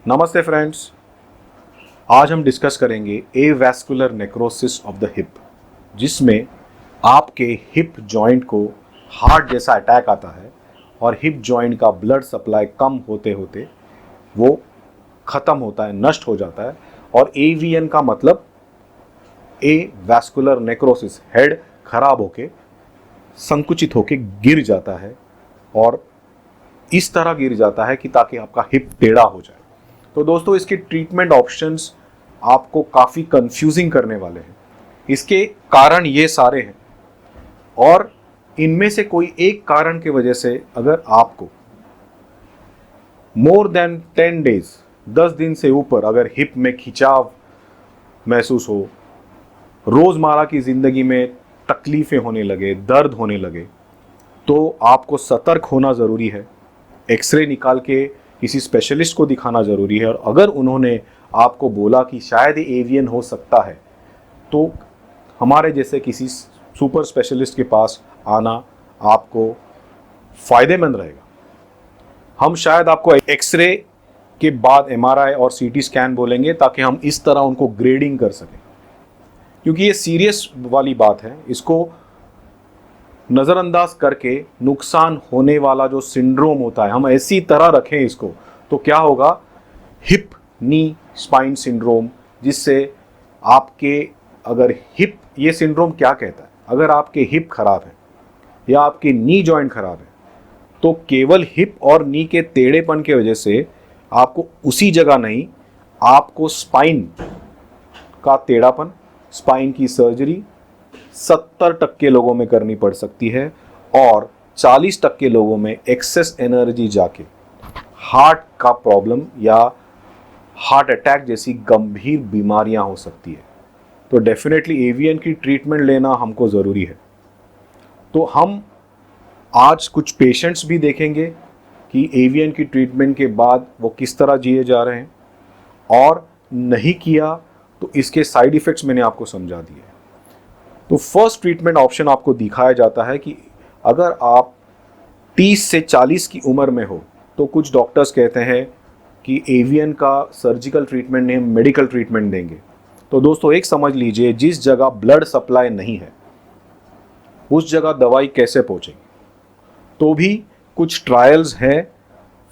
नमस्ते फ्रेंड्स। आज हम डिस्कस करेंगे avascular necrosis of the hip, जिसमें आपके हिप जॉइंट को हार्ट जैसा अटैक आता है और हिप जॉइंट का ब्लड सप्लाई कम होते होते वो ख़त्म होता है, नष्ट हो जाता है। और एवीएन का मतलब एवैस्कुलर नेक्रोसिस, हेड खराब होके संकुचित होके गिर जाता है और इस तरह गिर जाता है कि ताकि आपका हिप टेढ़ा हो जाए। तो दोस्तों, इसके ट्रीटमेंट ऑप्शंस आपको काफ़ी कंफ्यूजिंग करने वाले हैं। इसके कारण ये सारे हैं और इनमें से कोई एक कारण की वजह से अगर आपको मोर देन 10 डेज, 10 दिन से ऊपर अगर हिप में खिंचाव महसूस हो, रोज़मर्रा की ज़िंदगी में तकलीफ़ें होने लगे, दर्द होने लगे, तो आपको सतर्क होना ज़रूरी है। एक्सरे निकाल के किसी स्पेशलिस्ट को दिखाना ज़रूरी है। और अगर उन्होंने आपको बोला कि शायद ये एवियन हो सकता है, तो हमारे जैसे किसी सुपर स्पेशलिस्ट के पास आना आपको फ़ायदेमंद रहेगा। हम शायद आपको एक्सरे के बाद एमआरआई और सीटी स्कैन बोलेंगे ताकि हम इस तरह उनको ग्रेडिंग कर सकें, क्योंकि ये सीरियस वाली बात है। इसको नज़रअंदाज करके नुकसान होने वाला जो सिंड्रोम होता है, हम ऐसी तरह रखें इसको, तो क्या होगा, हिप नी स्पाइन सिंड्रोम, जिससे आपके अगर हिप, ये सिंड्रोम क्या कहता है, अगर आपके हिप खराब है या आपके नी जॉइंट खराब है, तो केवल हिप और नी के टेढ़ेपन की वजह से आपको उसी जगह नहीं, आपको स्पाइन का टेढ़ापन, स्पाइन की सर्जरी 70% लोगों में करनी पड़ सकती है और 40% लोगों में एक्सेस एनर्जी जाके हार्ट का प्रॉब्लम या हार्ट अटैक जैसी गंभीर बीमारियां हो सकती है। तो डेफिनेटली एवीएन की ट्रीटमेंट लेना हमको ज़रूरी है। तो हम आज कुछ पेशेंट्स भी देखेंगे कि एवीएन की ट्रीटमेंट के बाद वो किस तरह जिए जा रहे हैं, और नहीं किया तो इसके साइड इफ़ेक्ट्स मैंने आपको समझा दिए। तो फर्स्ट ट्रीटमेंट ऑप्शन आपको दिखाया जाता है कि अगर आप 30 से 40 की उम्र में हो, तो कुछ डॉक्टर्स कहते हैं कि एवीएन का सर्जिकल ट्रीटमेंट नहीं, मेडिकल ट्रीटमेंट देंगे। तो दोस्तों, एक समझ लीजिए, जिस जगह ब्लड सप्लाई नहीं है उस जगह दवाई कैसे पहुंचेगी। तो भी कुछ ट्रायल्स हैं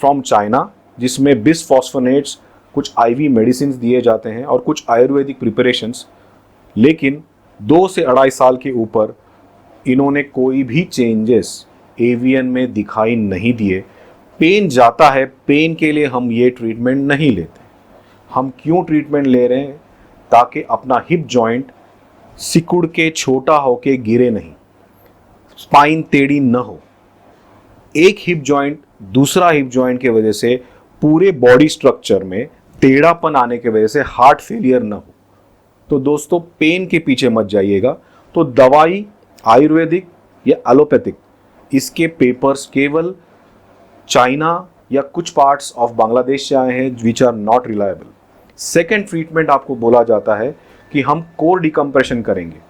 फ्रॉम चाइना, जिसमें बिसफॉस्फोनेट्स, कुछ आईवी मेडिसिन दिए जाते हैं और कुछ आयुर्वेदिक प्रिपरेशंस, लेकिन 2 से 2.5 साल के ऊपर इन्होंने कोई भी चेंजेस एवीएन में दिखाई नहीं दिए। पेन जाता है, पेन के लिए हम ये ट्रीटमेंट नहीं लेते। हम क्यों ट्रीटमेंट ले रहे हैं? ताकि अपना हिप जॉइंट सिकुड़ के छोटा होके गिरे नहीं, स्पाइन टेढ़ी न हो। एक हिप जॉइंट दूसरा हिप जॉइंट की वजह से पूरे बॉडी स्ट्रक्चर में टेढ़ापन आने की वजह से हार्ट फेलियर न हो। तो दोस्तों, पेन के पीछे मत जाइएगा। तो दवाई आयुर्वेदिक या एलोपैथिक, इसके पेपर्स केवल चाइना या कुछ पार्ट्स ऑफ बांग्लादेश से आए हैं, which are not reliable. Second treatment आपको बोला जाता है कि हम कोर डिकम्प्रेशन करेंगे।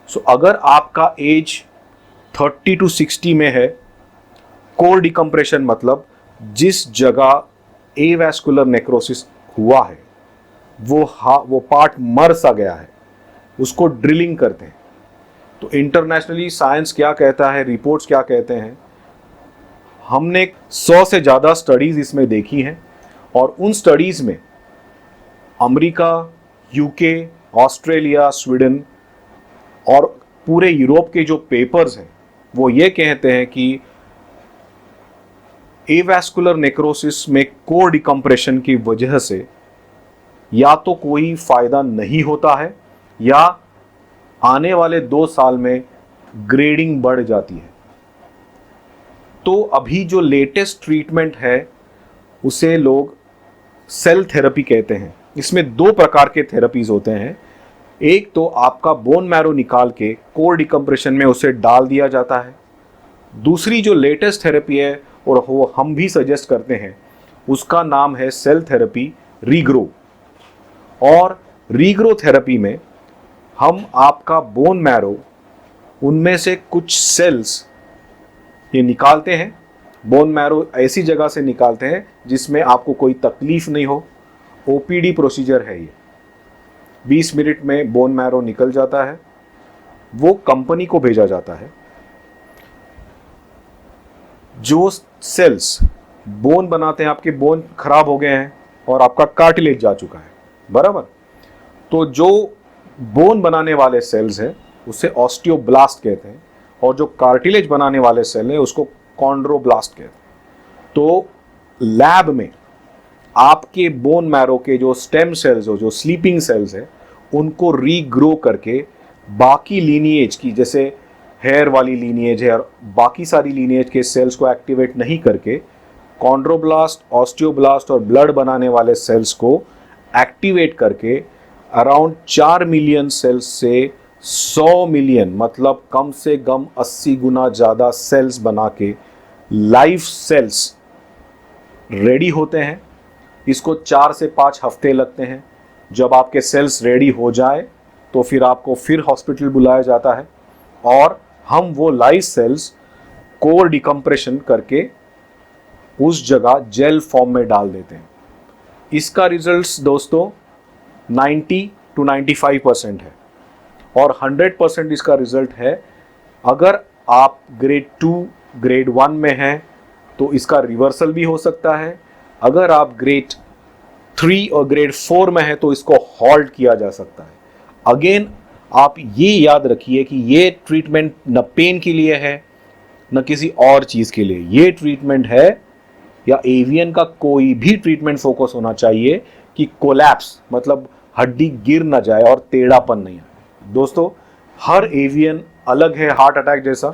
सो अगर आपका एज 30 to 60 में है, कोर डिकम्प्रेशन मतलब जिस जगह एवैस्कुलर नेक्रोसिस हुआ है वो पार्ट मर सा गया है, उसको ड्रिलिंग करते हैं। तो इंटरनेशनली साइंस क्या कहता है, रिपोर्ट्स क्या कहते हैं, हमने 100 से ज़्यादा स्टडीज़ इसमें देखी हैं और उन स्टडीज़ में अमेरिका, यूके, ऑस्ट्रेलिया, स्वीडन और पूरे यूरोप के जो पेपर्स हैं वो ये कहते हैं कि एवैस्कुलर नेक्रोसिस में कोर डिकम्प्रेशन की वजह से या तो कोई फ़ायदा नहीं होता है या आने वाले 2 साल में ग्रेडिंग बढ़ जाती है। तो अभी जो लेटेस्ट ट्रीटमेंट है उसे लोग सेल थेरेपी कहते हैं। इसमें 2 प्रकार के थेरेपीज होते हैं। एक तो आपका बोन मैरो निकाल के कोर डिकम्प्रेशन में उसे डाल दिया जाता है। दूसरी जो लेटेस्ट थेरेपी है और वो हम भी सजेस्ट करते हैं, उसका नाम है सेल थेरेपी, रीग्रो। और रीग्रो थेरेपी में हम आपका बोन मैरो, उनमें से कुछ सेल्स ये निकालते हैं बोन मैरो ऐसी जगह से निकालते हैं जिसमें आपको कोई तकलीफ नहीं हो। ओपीडी प्रोसीजर है ये। 20 मिनट में बोन मैरो निकल जाता है, वो कंपनी को भेजा जाता है। जो सेल्स बोन बनाते हैं, आपके बोन खराब हो गए हैं और आपका कार्टिलेज जा चुका है, बराबर, तो जो बोन बनाने वाले सेल्स हैं उसे ऑस्टियोब्लास्ट कहते हैं, और जो कार्टिलेज बनाने वाले सेल हैं उसको कॉन्ड्रोब्लास्ट कहते हैं। तो लैब में आपके बोन मैरो के जो स्टेम सेल्स हो, जो स्लीपिंग सेल्स है, उनको रीग्रो करके बाकी लीनिएज की, जैसे हेयर वाली लीनिएज है और बाकी सारी लीनिएज के सेल्स को एक्टिवेट नहीं करके, कॉन्ड्रोब्लास्ट, ऑस्टियोब्लास्ट और ब्लड बनाने वाले सेल्स को एक्टिवेट करके अराउंड 4 मिलियन सेल्स से 100 मिलियन, मतलब कम से कम 80 गुना ज़्यादा सेल्स बना के लाइव सेल्स रेडी होते हैं। इसको 4 से 5 हफ्ते लगते हैं। जब आपके सेल्स रेडी हो जाए तो फिर आपको फिर हॉस्पिटल बुलाया जाता है और हम वो लाइव सेल्स कोर डिकम्प्रेशन करके उस जगह जेल फॉर्म में डाल देते हैं। इसका रिजल्ट्स दोस्तों 90 to 95% है और 100% इसका रिजल्ट है। अगर आप ग्रेड 2 ग्रेड 1 में हैं तो इसका रिवर्सल भी हो सकता है। अगर आप ग्रेड 3 और ग्रेड 4 में हैं तो इसको हॉल्ट किया जा सकता है। अगेन आप ये याद रखिए कि ये ट्रीटमेंट न पेन के लिए है न किसी और चीज़ के लिए। ये ट्रीटमेंट है, या एवियन का कोई भी ट्रीटमेंट फोकस होना चाहिए कि कोलैप्स, मतलब हड्डी गिर ना जाए और टेढ़ापन नहीं आए। दोस्तों, हर एवियन अलग है, हार्ट अटैक जैसा,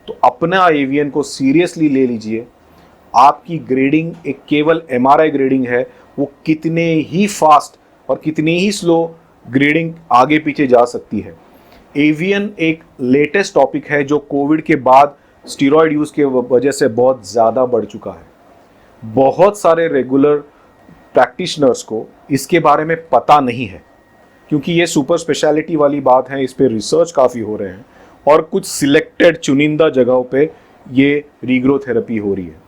तो अपना एवियन को सीरियसली ले लीजिए। आपकी ग्रेडिंग एक केवल एमआरआई ग्रेडिंग है, वो कितने ही फास्ट और कितनी ही स्लो ग्रेडिंग आगे पीछे जा सकती है। एवियन एक लेटेस्ट टॉपिक है जो कोविड के बाद स्टीरॉयड यूज के वजह से बहुत ज़्यादा बढ़ चुका है। बहुत सारे रेगुलर प्रैक्टिशनर्स को इसके बारे में पता नहीं है, क्योंकि ये सुपर स्पेशलिटी वाली बात है, इस पे रिसर्च काफ़ी हो रहे हैं और कुछ सिलेक्टेड चुनिंदा जगहों पे ये रीग्रोथेरेपी हो रही है।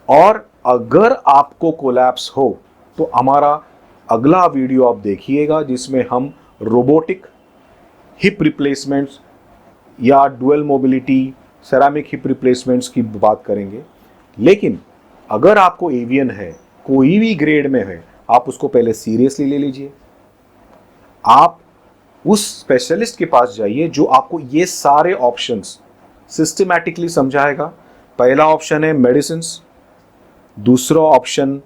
और अगर आपको कोलैप्स हो तो हमारा अगला वीडियो आप देखिएगा जिसमें हम रोबोटिक हिप रिप्लेसमेंट्स या dual mobility ceramic hip replacements की बात करेंगे। लेकिन अगर आपको एवियन है, कोई भी ग्रेड में है, आप उसको पहले सीरियसली ले लीजिए। आप उस स्पेशलिस्ट के पास जाइए जो आपको ये सारे ऑप्शंस सिस्टमैटिकली समझाएगा। पहला ऑप्शन है मेडिसिन, दूसरा ऑप्शन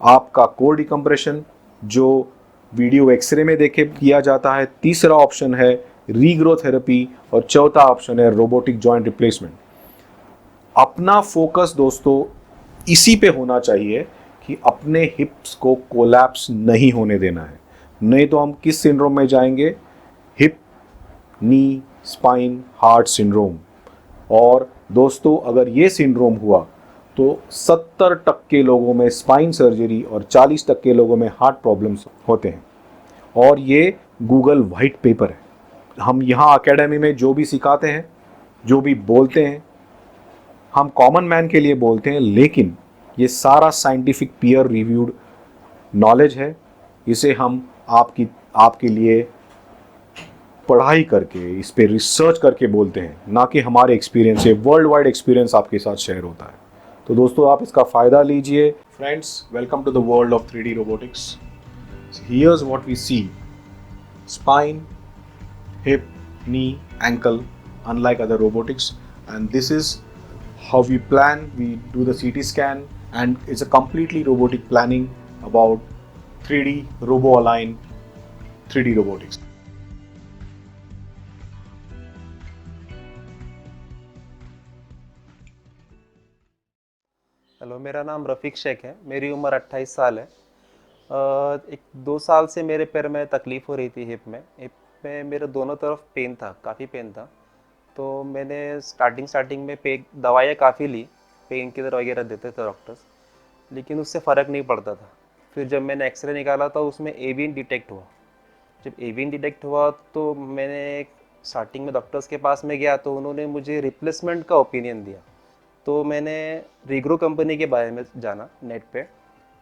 आपका कोर डिकम्प्रेशन जो वीडियो एक्सरे में देखे किया जाता है, तीसरा ऑप्शन है रीग्रोथेरेपी और चौथा ऑप्शन है रोबोटिक जॉइंट रिप्लेसमेंट। अपना फोकस दोस्तों इसी पे होना चाहिए कि अपने हिप्स को कोलैप्स नहीं होने देना है, नहीं तो हम किस सिंड्रोम में जाएंगे? हिप नी स्पाइन हार्ट सिंड्रोम। और दोस्तों, अगर ये सिंड्रोम हुआ तो 70% लोगों में स्पाइन सर्जरी और 40% लोगों में हार्ट प्रॉब्लम्स होते हैं। और ये गूगल वाइट पेपर है। हम यहाँ एकेडमी में जो भी सिखाते हैं, जो भी बोलते हैं, हम कॉमन मैन के लिए बोलते हैं, लेकिन ये सारा साइंटिफिक पीयर रिव्यूड नॉलेज है। इसे हम आपके लिए पढ़ाई करके, इस पे रिसर्च करके बोलते हैं, ना कि हमारे एक्सपीरियंस से। वर्ल्ड वाइड एक्सपीरियंस आपके साथ शेयर होता है। तो दोस्तों, आप इसका फ़ायदा लीजिए। Friends, welcome to the world of 3D robotics. Here's what we see: spine, hip, knee, ankle, unlike other robotics. And this is how we plan. We do the CT scan and it's a completely robotic planning about 3D robo-align 3D robotics. Hello, मेरा नाम रफ़ीक शेख है। मेरी उम्र 28 साल है। एक 2 साल से मेरे पैर में तकलीफ़ हो रही थी। हिप में मेरे दोनों तरफ पेन था, काफ़ी पेन था। तो मैंने स्टार्टिंग में दवाइयाँ काफ़ी ली, पेन किलर वगैरह देते थे डॉक्टर्स, लेकिन उससे फ़र्क नहीं पड़ता था। फिर जब मैंने एक्सरे निकाला था उसमें एवियन डिटेक्ट हुआ। जब एवियन डिटेक्ट हुआ तो मैंने स्टार्टिंग में डॉक्टर्स के पास में गया तो उन्होंने मुझे रिप्लेसमेंट का ओपिनियन दिया। तो मैंने रिग्रो कंपनी के बारे में जाना नेट पे।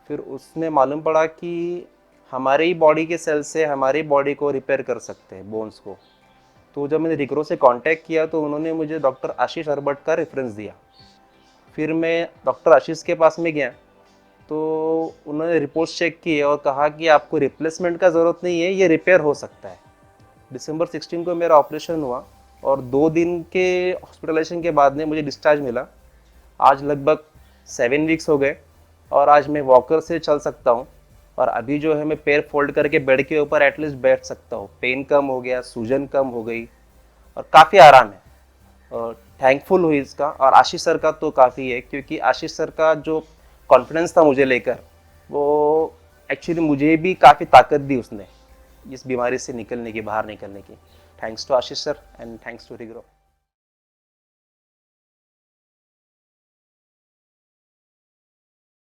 फिर उसमें मालूम पड़ा कि हमारे ही बॉडी के सेल से हमारी बॉडी को रिपेयर कर सकते हैं, बोन्स को। तो जब मैंने रिग्रो से कांटेक्ट किया तो उन्होंने मुझे डॉक्टर आशीष अरबट का रेफरेंस दिया। फिर मैं डॉक्टर आशीष के पास में गया तो उन्होंने रिपोर्ट्स चेक किए और कहा कि आपको रिप्लेसमेंट का ज़रूरत नहीं है, ये रिपेयर हो सकता है। दिसंबर 16 को मेरा ऑपरेशन हुआ और 2 दिन के हॉस्पिटलाइजेशन के बाद में मुझे डिस्चार्ज मिला। आज लगभग 7 वीक्स हो गए और आज मैं वॉकर से चल सकता हूँ। और अभी जो है मैं पैर फोल्ड करके बेड के ऊपर एटलीस्ट बैठ सकता हूँ। पेन कम हो गया, सूजन कम हो गई और काफ़ी आराम है। और थैंकफुल हुई इसका। और आशीष सर का तो काफ़ी है, क्योंकि आशीष सर का जो कॉन्फिडेंस था मुझे लेकर, वो एक्चुअली मुझे भी काफ़ी ताकत दी उसने इस बीमारी से निकलने की, बाहर निकलने की। Thanks to Ashish sir and thanks to regrow.